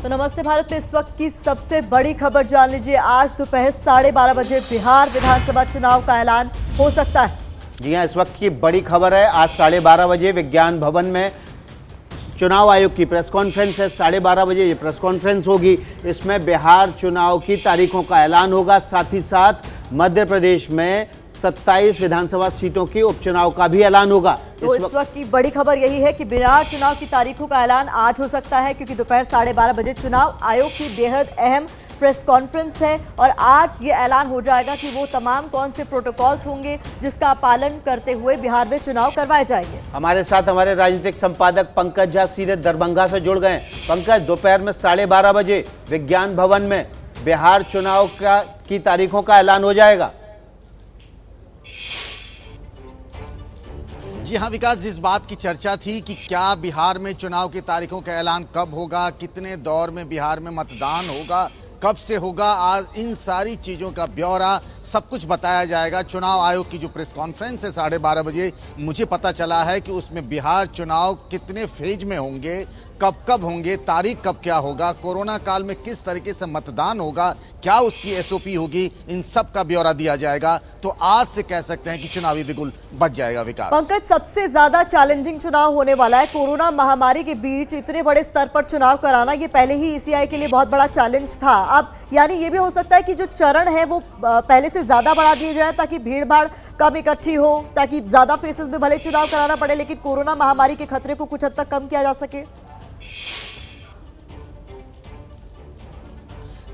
तो नमस्ते भारत में इस वक्त की सबसे बड़ी खबर जान लीजिए। आज दोपहर 12:30 बजे बिहार विधानसभा चुनाव का ऐलान हो सकता है। जी हां, इस वक्त की बड़ी खबर है। आज 12:30 बजे विज्ञान भवन में चुनाव आयोग की प्रेस कॉन्फ्रेंस है। 12:30 बजे ये प्रेस कॉन्फ्रेंस होगी। इसमें बिहार चुनाव की तारीखों का ऐलान होगा। साथ ही साथ मध्य प्रदेश में 27 विधानसभा सीटों की उपचुनाव का भी ऐलान होगा। तो इस वक्त की बड़ी खबर यही है कि बिहार चुनाव की तारीखों का ऐलान आज हो सकता है, क्योंकि दोपहर 12:30 बजे चुनाव आयोग की बेहद अहम प्रेस कॉन्फ्रेंस है और आज ये ऐलान हो जाएगा कि वो तमाम कौन से प्रोटोकॉल्स होंगे जिसका पालन करते हुए बिहार में चुनाव करवाए जाएंगे। हमारे साथ हमारे राजनीतिक संपादक पंकज झा सीधे दरभंगा से जुड़ गए। पंकज, दोपहर में 12:30 बजे विज्ञान भवन में बिहार चुनाव की तारीखों का ऐलान हो जाएगा। जी हाँ विकास, जिस बात की चर्चा थी कि क्या बिहार में चुनाव की तारीखों का ऐलान कब होगा, कितने दौर में बिहार में मतदान होगा, कब से होगा, आज इन सारी चीज़ों का ब्यौरा सब कुछ बताया जाएगा। चुनाव आयोग की जो प्रेस कॉन्फ्रेंस है 12:30 बजे, मुझे पता चला है कि उसमें बिहार चुनाव कितने फेज में होंगे, कब कब होंगे, तारीख कब क्या होगा, कोरोना काल में किस तरीके से मतदान होगा, क्या उसकी एसओपी होगी, इन सब का ब्यौरा दिया जाएगा। तो आज से कह सकते हैं कि चुनावी बिगुल बच जाएगा। विकास, पंकज, सबसे ज्यादा चैलेंजिंग चुनाव होने वाला है। कोरोना महामारी के बीच इतने बड़े स्तर पर चुनाव कराना ये पहले ही ईसीआई के लिए बहुत बड़ा चैलेंज था। अब यानी ये भी हो सकता है कि जो चरण है वो पहले से ज्यादा बढ़ा दिए जाए ताकि भीड़ भाड़ कम इकट्ठी हो, ताकि ज्यादा फेसेस में भले चुनाव कराना पड़े लेकिन कोरोना महामारी के खतरे को कुछ हद तक कम किया जा सके।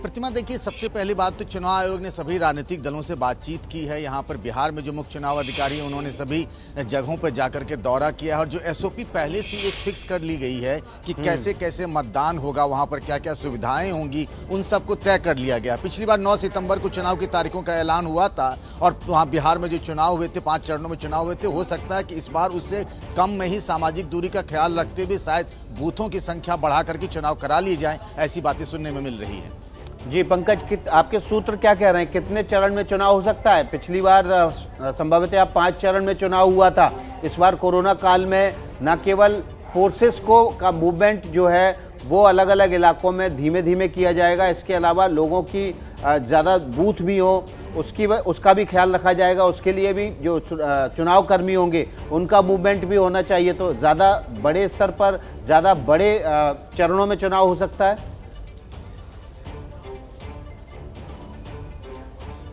प्रतिमा, देखिए सबसे पहली बात तो चुनाव आयोग ने सभी राजनीतिक दलों से बातचीत की है। यहाँ पर बिहार में जो मुख्य चुनाव अधिकारी हैं उन्होंने सभी जगहों पर जाकर के दौरा किया है और जो एसओपी पहले से एक फिक्स कर ली गई है कि कैसे कैसे मतदान होगा, वहाँ पर क्या क्या सुविधाएं होंगी, उन सबको तय कर लिया गया। पिछली बार 9 सितंबर को चुनाव की तारीखों का ऐलान हुआ था और वहाँ बिहार में जो चुनाव हुए थे, 5 चरणों में चुनाव हुए थे, हो सकता है कि इस बार उससे कम में ही सामाजिक दूरी का ख्याल रखते हुए शायद बूथों की संख्या बढ़ा करके चुनाव करा लिए जाए, ऐसी बातें सुनने में मिल रही है। जी पंकज, आपके सूत्र क्या कह रहे हैं, कितने चरण में चुनाव हो सकता है? पिछली बार संभवतः 5 चरण में चुनाव हुआ था। इस बार कोरोना काल में न केवल फोर्सेस का मूवमेंट जो है वो अलग अलग इलाकों में धीमे धीमे किया जाएगा, इसके अलावा लोगों की ज़्यादा बूथ भी हो उसका भी ख्याल रखा जाएगा। उसके लिए भी जो चुनाव कर्मी होंगे उनका मूवमेंट भी होना चाहिए। तो ज़्यादा बड़े स्तर पर ज़्यादा बड़े चरणों में चुनाव हो सकता है।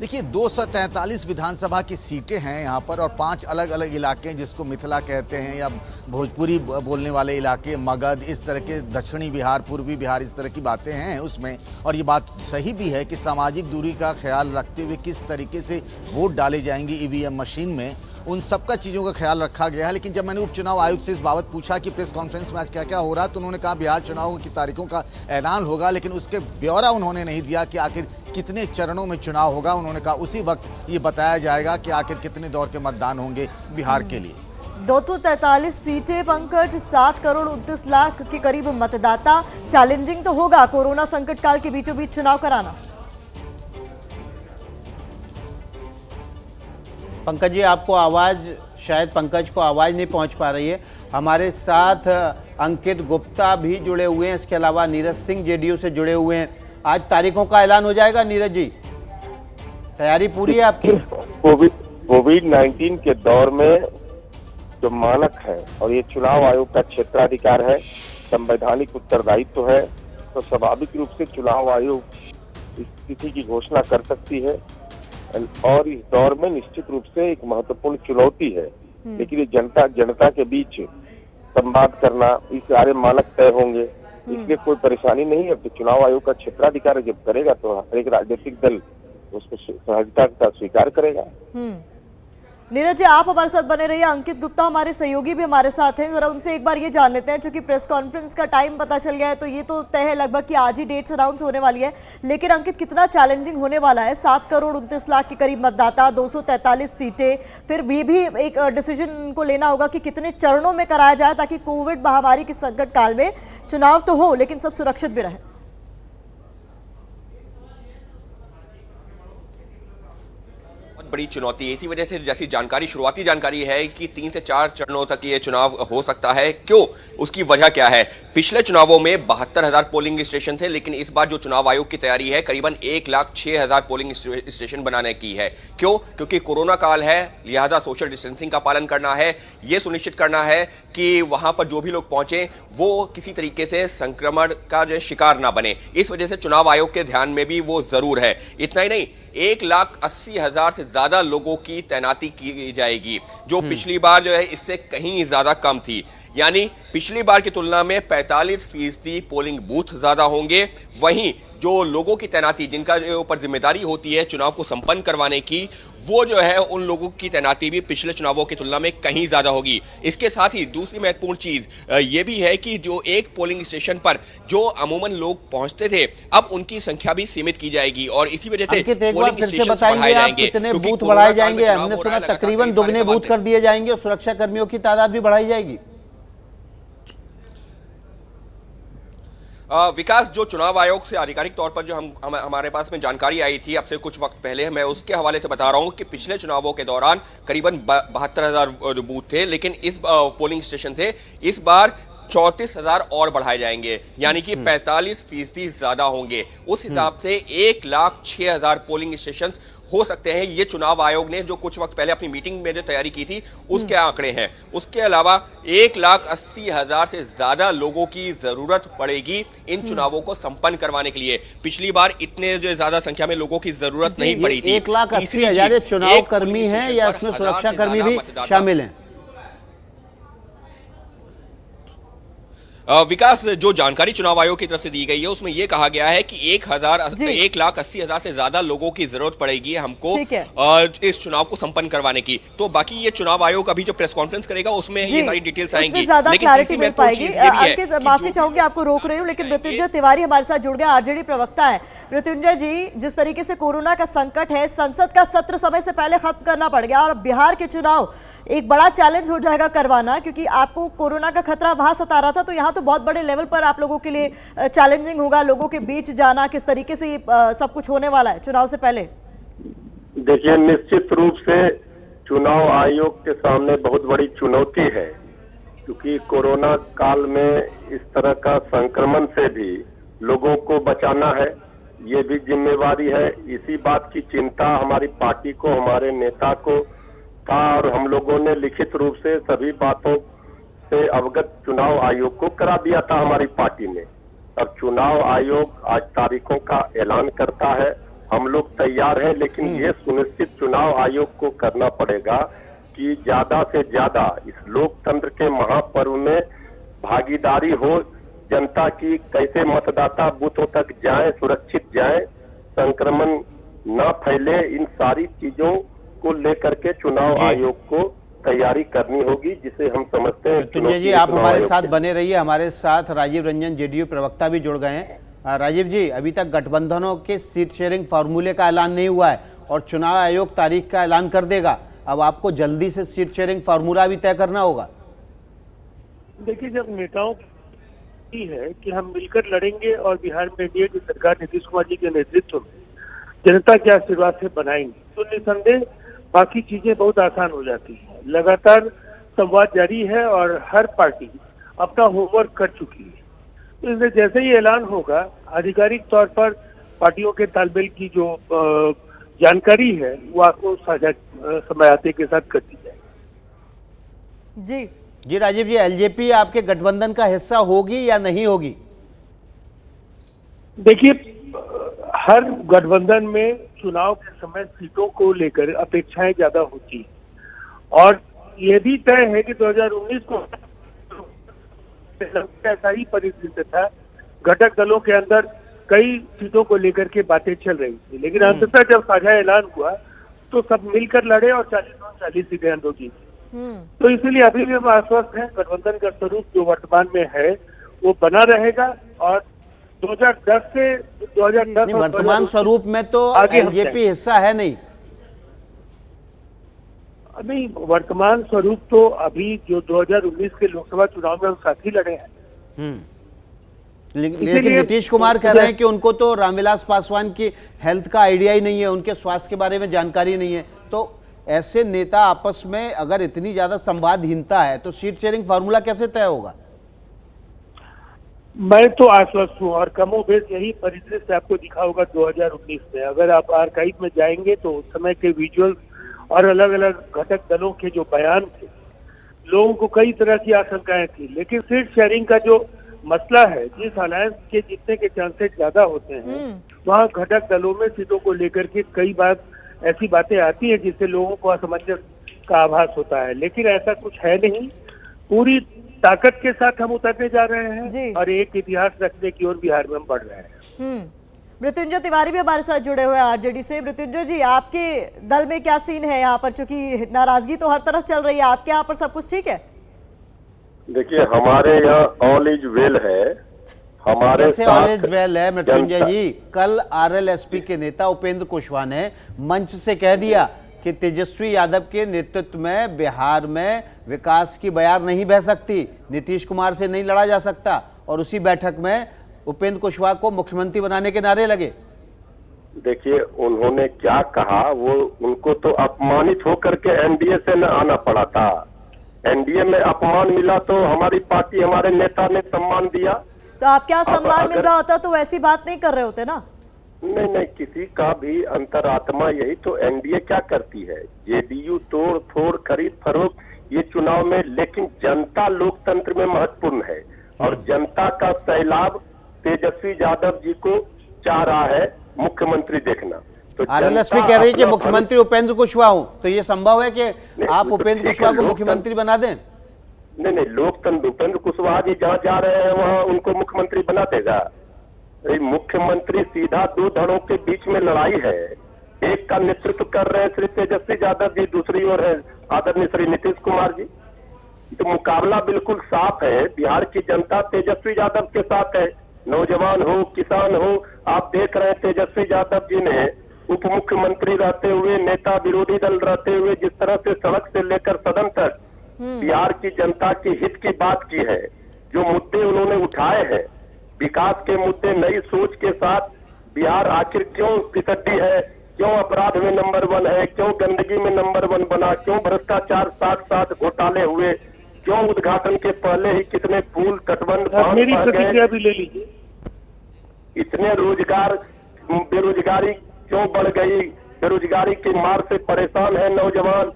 देखिए 243 विधानसभा की सीटें हैं यहाँ पर और 5 अलग अलग इलाके हैं जिसको मिथिला कहते हैं या भोजपुरी बोलने वाले इलाके, मगध, इस तरह के दक्षिणी बिहार, पूर्वी बिहार, इस तरह की बातें हैं उसमें। और ये बात सही भी है कि सामाजिक दूरी का ख्याल रखते हुए किस तरीके से वोट डाले जाएंगे ईवीएम मशीन में, उन सबका चीज़ों का ख्याल रखा गया है। लेकिन जब मैंने उपचुनाव आयोग से इस बाबत पूछा कि प्रेस कॉन्फ्रेंस में आज क्या क्या हो रहा है, तो उन्होंने कहा बिहार चुनाव की तारीखों का ऐलान होगा, लेकिन उसके ब्यौरा उन्होंने नहीं दिया कि आखिर कितने चरणों में चुनाव होगा। उन्होंने कहा उसी वक्त ये बताया जाएगा कि आखिर कितने दौर के मतदान होंगे बिहार के लिए। 243 सीटें पंकज, 7 करोड़ 29 लाख के करीब मतदाता। चैलेंजिंग तो होगा कोरोना संकट काल के बीचों बीच चुनाव कराना। पंकज जी, आपको आवाज़, शायद पंकज को आवाज़ नहीं पहुंच पा रही है। हमारे साथ अंकित गुप्ता भी जुड़े हुए हैं, इसके अलावा नीरज सिंह जेडीयू से जुड़े हुए हैं। आज तारीखों का ऐलान हो जाएगा। नीरज जी, तैयारी पूरी है आपकी? कोविड-19 के दौर में जो मानक है और ये चुनाव आयोग का क्षेत्राधिकार है, संवैधानिक उत्तरदायित्व है, तो स्वाभाविक रूप से चुनाव आयोग इस तिथि की घोषणा कर सकती है और इस दौर में निश्चित रूप से एक महत्वपूर्ण चुनौती है। लेकिन ये जनता के बीच संवाद करना, इस सारे मानक तय होंगे, इसलिए कोई परेशानी नहीं है। तो चुनाव आयोग का क्षेत्राधिकार जब करेगा तो हर एक राजनीतिक दल उसको सहजता के साथ स्वीकार करेगा। नीरज जी, आप हमारे साथ बने रहिए। अंकित गुप्ता हमारे सहयोगी भी हमारे साथ हैं, जरा उनसे एक बार ये जान लेते हैं। चूंकि प्रेस कॉन्फ्रेंस का टाइम पता चल गया है तो ये तो तय है लगभग कि आज ही डेट्स अनाउंस होने वाली है, लेकिन अंकित कितना चैलेंजिंग होने वाला है? 7 करोड़ 29 लाख के करीब मतदाता, 243 सीटें, फिर ये भी एक डिसीजन को लेना होगा कि कितने चरणों में कराया जाए ताकि कोविड महामारी के संकट काल में चुनाव तो हो लेकिन सब सुरक्षित भी रहे। बड़ी चुनौती है। इसी वजह से जैसी जानकारी, शुरुआती जानकारी है कि 3 से 4 चरणों तक ये चुनाव हो सकता है। क्यों, उसकी वजह क्या है? पिछले चुनावों में 72,000 पोलिंग स्टेशन थे, लेकिन इस बार जो चुनाव आयोग की तैयारी है करीबन 1,06,000 पोलिंग स्टेशन बनाने की है। क्यों? क्योंकि कोरोना काल है, लिहाजा सोशल डिस्टेंसिंग का पालन करना है, यह सुनिश्चित करना है कि वहां पर जो भी लोग पहुंचे वो किसी तरीके से संक्रमण का जो शिकार ना बने। इस वजह से चुनाव आयोग के ध्यान में भी वो जरूर है। इतना ही नहीं, 1,80,000 से ज्यादा लोगों की तैनाती की जाएगी, जो पिछली बार जो है इससे कहीं ज्यादा कम थी। यानी पिछली बार की तुलना में 45% पोलिंग बूथ ज्यादा होंगे। वहीं जो लोगों की तैनाती, जिनका जो ऊपर जिम्मेदारी होती है चुनाव को संपन्न करवाने की, वो जो है उन लोगों की तैनाती भी पिछले चुनावों की तुलना में कहीं ज्यादा होगी। इसके साथ ही दूसरी महत्वपूर्ण चीज ये भी है कि जो एक पोलिंग स्टेशन पर जो अमूमन लोग पहुंचते थे, अब उनकी संख्या भी सीमित की जाएगी और इसी वजह से पोलिंग स्टेशन बढ़ाए जाएंगे। कितने बूथ बढ़ाए जाएंगे? हमने सुना तकरीबन दुगने बूथ कर दिए जाएंगे और सुरक्षा कर्मियों की तादाद भी बढ़ाई जाएगी। विकास, जो चुनाव आयोग से आधिकारिक तौर पर जो हमारे पास में जानकारी आई थी अब से कुछ वक्त पहले, मैं उसके हवाले से बता रहा हूं कि पिछले चुनावों के दौरान करीबन 72,000 बूथ थे, लेकिन इस पोलिंग स्टेशन थे, इस बार 34,000 और बढ़ाए जाएंगे, यानी कि 45% ज्यादा होंगे। उस हिसाब से 1,06,000 पोलिंग स्टेशन हो सकते हैं। ये चुनाव आयोग ने जो कुछ वक्त पहले अपनी मीटिंग में जो तैयारी की थी उसके आंकड़े हैं। उसके अलावा 1,80,000 से ज्यादा लोगों की जरूरत पड़ेगी इन चुनावों को संपन्न करवाने के लिए। पिछली बार इतने जो ज्यादा संख्या में लोगों की जरूरत नहीं पड़ी थी। 1,80,000 चुनाव कर्मी हैं या इसमें सुरक्षा कर्मी भी शामिल हैं? विकास, जो जानकारी चुनाव आयोग की तरफ से दी गई है उसमें यह कहा गया है कि 1,80,000 से ज्यादा लोगों की जरूरत पड़ेगी हमको इस चुनाव को संपन्न करवाने की। तो बाकी ये चुनाव आयोग अभी जो प्रेस कॉन्फ्रेंस करेगा उसमें ये सारी डिटेल्स आएंगी, ज्यादा क्लैरिटी मिल पाएगी। माफी चाहूंगी, आपको रोक रही हूँ, लेकिन मृत्युंजय तिवारी हमारे साथ जुड़ गया, आरजेडी प्रवक्ता है। मृत्युंजय जी, जिस तरीके से कोरोना का संकट है, संसद का सत्र समय से पहले खत्म करना पड़ गया और बिहार के चुनाव एक बड़ा चैलेंज हो जाएगा करवाना, क्योंकि आपको कोरोना का खतरा वहां सता रहा था, तो यहाँ तो बहुत बड़े लेवल पर आप लोगों के लिए चैलेंजिंग होगा, लोगों के बीच जाना, किस तरीके से सब कुछ होने वाला है चुनाव से पहले। देखिए, निश्चित रूप से चुनाव आयोग के सामने बहुत बड़ी चुनौती है, क्योंकि कोरोना काल में इस तरह का संक्रमण से भी लोगों को बचाना है, ये भी जिम्मेवारी है। इसी बात की चिंता हमारी पार्टी को, हमारे नेता को था और हम लोगों ने लिखित रूप से सभी बातों से अवगत चुनाव आयोग को करा दिया था हमारी पार्टी ने। अब चुनाव आयोग आज तारीखों का ऐलान करता है, हम लोग तैयार हैं, लेकिन ये सुनिश्चित चुनाव आयोग को करना पड़ेगा कि ज्यादा से ज्यादा इस लोकतंत्र के महापर्व में भागीदारी हो जनता की, कैसे मतदाता बूथों तक जाएं, सुरक्षित जाएं, संक्रमण न फैले, इन सारी चीजों को लेकर के चुनाव आयोग को तैयारी करनी होगी, जिसे हम समझते हैं। मृत्युंजय जी, आप हमारे साथ बने रहिए। हमारे साथ राजीव रंजन, जेडीयू प्रवक्ता भी जुड़ गए हैं। राजीव जी, अभी तक गठबंधनों के सीट शेयरिंग फार्मूले का ऐलान नहीं हुआ है और चुनाव आयोग तारीख का ऐलान कर देगा। अब आपको जल्दी से सीट शेयरिंग फार्मूला भी तय करना होगा। देखिए, जब नेताओं की है कि हम मिलकर लड़ेंगे और बिहार में एनडीए की सरकार नीतीश कुमार जी के नेतृत्व में जनता के आशीर्वाद से बनाएंगे, तो निसंदेह बाकी चीजें बहुत आसान हो जाती है। लगातार संवाद जारी है और हर पार्टी अपना होमवर्क कर चुकी है, तो इसलिए जैसे ही ऐलान होगा आधिकारिक तौर पर पार्टियों के तालमेल की जो जानकारी है वो आपको साझा समय आते के साथ कर दी जाएगी। जी राजीव जी, एलजेपी आपके गठबंधन का हिस्सा होगी या नहीं होगी? देखिए, हर गठबंधन में चुनाव के समय सीटों को लेकर अपेक्षाएं ज्यादा होती है और ये भी तय है कि 2019 को ऐसा ही परिस्थिति था। घटक दलों के अंदर कई सीटों को लेकर के बातें चल रही थी, लेकिन अंततः जब साझा ऐलान हुआ तो सब मिलकर लड़े और 40 सीटें हम लोग जीते। तो इसीलिए अभी भी हम आश्वस्त हैं, गठबंधन का स्वरूप जो वर्तमान में है वो बना रहेगा और 2010 से 2010 वर्तमान स्वरूप में तो एलजेपी हिस्सा है नहीं। नहीं, वर्तमान स्वरूप तो अभी जो 2019 के लोकसभा चुनाव में हम साथ ही लड़े हैं। लेकिन नीतीश कुमार कह रहे हैं कि उनको तो रामविलास पासवान की हेल्थ का आइडिया ही नहीं है, उनके स्वास्थ्य के बारे में जानकारी नहीं है, तो ऐसे नेता आपस में अगर इतनी ज्यादा संवादहीनता है तो सीट शेयरिंग फार्मूला कैसे तय होगा? मैं तो आश्वस्त हूँ और कमोबेश यही परिदृश्य आपको दिखा होगा 2019 में। अगर आप आर्काइव में जाएंगे तो उस समय के विजुअल्स और अलग अलग घटक दलों के जो बयान थे, लोगों को कई तरह की आशंकाएं थी। लेकिन सीट शेयरिंग का जो मसला है, जिस अलायंस के जीतने के चांसेस ज्यादा होते हैं वहाँ घटक दलों में सीटों को लेकर के कई बार ऐसी बातें आती है जिससे लोगों को असमंजस का आभास होता है। लेकिन ऐसा कुछ है नहीं, पूरी ताकत के साथ हम उतरने जा रहे जी। हैं और एक इतिहास रखने की ओर बिहार में हम बढ़ रहे हैं। मृत्युंजय तिवारी भी हमारे साथ जुड़े हुए हैं आरजेडी से। मृत्युंजय जी, आपके दल में क्या सीन है यहाँ पर? चूंकि नाराजगी तो हर तरफ चल रही है, आपके यहाँ पर सब कुछ ठीक है? देखिए, हमारे यहाँ ऑल इज वेल है। हमारे कैसे ऑल इज साथ वेल है मृत्युंजय जनता- जी? कल आरएलएसपी के नेता उपेंद्र कुशवाहा ने मंच से कह दिया कि तेजस्वी यादव के नेतृत्व में बिहार में विकास की बयार नहीं बह सकती, नीतीश कुमार से नहीं लड़ा जा सकता, और उसी बैठक में उपेंद्र कुशवाहा को मुख्यमंत्री बनाने के नारे लगे। देखिए, उन्होंने क्या कहा, वो उनको तो अपमानित होकर के एनडीए से न आना पड़ा था। एनडीए में अपमान मिला तो हमारी पार्टी, हमारे नेता ने सम्मान दिया। तो आप क्या अब सम्मान मिल अगर- रहा होता तो ऐसी बात नहीं कर रहे होते ना? नहीं नहीं, किसी का भी अंतरात्मा यही तो एनडीए क्या करती है, जेडीयू तोड़ फोड़ खरीद फरोख्त ये चुनाव में। लेकिन जनता लोकतंत्र में महत्वपूर्ण है और जनता का सैलाब तेजस्वी यादव जी को चाह रहा है मुख्यमंत्री देखना। तो आरएलएसपी जनता कह रही है कि अपना मुख्यमंत्री उपेंद्र कुशवाहा हूं, तो ये संभव है कि आप तो उपेंद्र ठीक है, कुशवाहा को लोकतंत्र- मुख्यमंत्री बना दें? नहीं, लोकतंत्र उपेंद्र कुशवाहा जी जहाँ जा रहे हैं वहाँ उनको मुख्यमंत्री बना देगा। ये मुख्यमंत्री सीधा दो धड़ों के बीच में लड़ाई है। एक का नेतृत्व कर रहे हैं श्री तेजस्वी यादव जी, दूसरी ओर है आदरणीय श्री नीतीश कुमार जी। तो मुकाबला बिल्कुल साफ है। बिहार की जनता तेजस्वी यादव के साथ है, नौजवान हो, किसान हो। आप देख रहे हैं तेजस्वी यादव जी ने उप मुख्यमंत्री रहते हुए, नेता विरोधी दल रहते हुए जिस तरह से सड़क से लेकर सदन तक बिहार की जनता के हित की बात की है। जो मुद्दे उन्होंने उठाए हैं, विकास के मुद्दे, नई सोच के साथ बिहार आखिर क्यों पिछड़ी है, क्यों अपराध में नंबर 1 है, क्यों गंदगी में नंबर 1 बना, क्यों भ्रष्टाचार साथ घोटाले हुए, क्यों उद्घाटन के पहले ही कितने पुल तटबंध आप मेरी बह गए, प्रतिक्रिया भी ले लीजिए। इतने रोजगार, बेरोजगारी क्यों बढ़ गई, बेरोजगारी की मार से परेशान है नौजवान।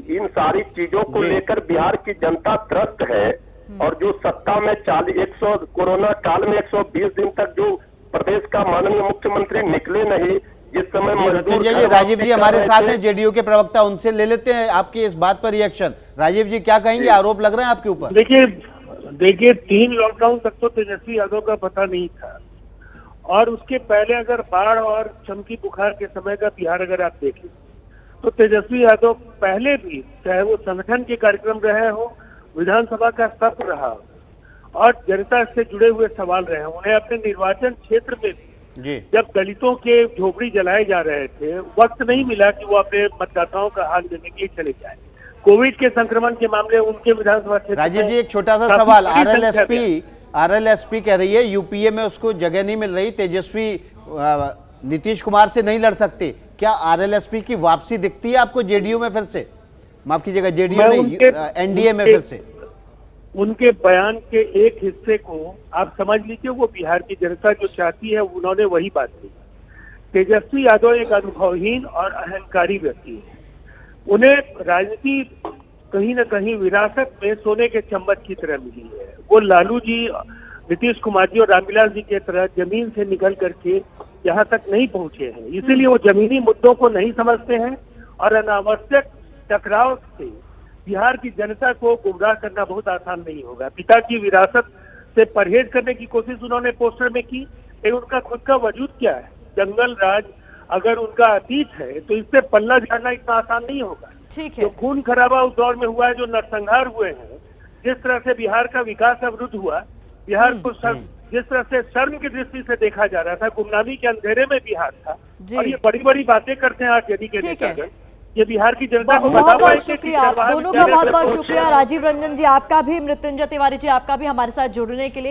इन सारी चीजों को लेकर बिहार की जनता त्रस्त है। और जो सत्ता में 100 कोरोना काल में 120 दिन तक जो प्रदेश का माननीय मुख्यमंत्री निकले नहीं, जिस समय जी मजदूर मृत्युंजय जी, घर राजीव जी वापसी हमारे कर साथ रहे हैं, थे। जेडीयू के प्रवक्ता, उनसे ले लेते हैं आपकी इस बात पर रिएक्शन। राजीव जी क्या कहेंगे? आरोप लग रहे हैं आपके ऊपर। देखिए 3 लॉकडाउन तक तो तेजस्वी यादव का पता नहीं था, और उसके पहले अगर बाढ़ और चमकी बुखार के समय का बिहार अगर आप देखें तो तेजस्वी यादव पहले भी, चाहे वो संगठन के कार्यक्रम रहे हो, विधानसभा का सत्र रहा हो, और जनता से जुड़े हुए सवाल रहे हैं। उन्हें अपने निर्वाचन क्षेत्र में भी जी जब दलितों के झोपड़ी जलाए जा रहे थे, वक्त नहीं मिला कि वो अपने मतदाताओं का हाल देने के लिए चले जाए। कोविड के संक्रमण के मामले उनके विधानसभा क्षेत्र राजीव में जी, एक छोटा सा काफी सवाल। बड़ी संख्या में- आरएलएसपी कह रही है यूपीए में उसको जगह नहीं मिल रही, तेजस्वी नीतीश कुमार से नहीं लड़ सकते। क्या आरएलएसपी की वापसी दिखती है आपको जेडीयू में फिर से? माफ कीजिएगा, जेडीयू मैं नहीं, उनके- एनडीए में उनके- फिर से। उनके बयान के एक हिस्से को आप समझ लीजिए, वो बिहार की जनता जो चाहती है उन्होंने वही बात की। तेजस्वी यादव एक अनुभवहीन और अहंकारी व्यक्ति है। उन्हें राजनीति कहीं न कहीं विरासत में सोने के चम्मच की तरह मिली है। वो लालू जी, नीतीश कुमार जी और रामविलास जी के तरह जमीन से निकल करके यहाँ तक नहीं पहुंचे हैं। इसीलिए वो जमीनी मुद्दों को नहीं समझते हैं और अनावश्यक टकराव से बिहार की जनता को गुमराह करना बहुत आसान नहीं होगा। पिता की विरासत से परहेज करने की कोशिश उन्होंने पोस्टर में की, लेकिन उनका खुद का वजूद क्या है? जंगल राज अगर उनका अतीत है तो इससे पल्ला झाड़ना इतना आसान नहीं होगा। ठीक जो है। खून खराबा उस दौर में हुआ है, जो नरसंहार हुए हैं, जिस तरह से बिहार का विकास अवरुद्ध हुआ, बिहार को जिस तरह से शर्म की दृष्टि से देखा जा रहा था, गुमनामी के अंधेरे में बिहार था, जी। और ये बड़ी बड़ी बातें करते हैं आरजेडी के ठीक है। नेतागण। ये बिहार की जनता को बहुत बता पाए बहुत कि शुक्रिया, आप दरबार दोनों का विद्यालय बहुत से बहुत पहुंचे शुक्रिया। हैं। राजीव रंजन जी आपका भी, मृत्युंजय तिवारी जी आपका भी हमारे साथ जुड़ने के लिए।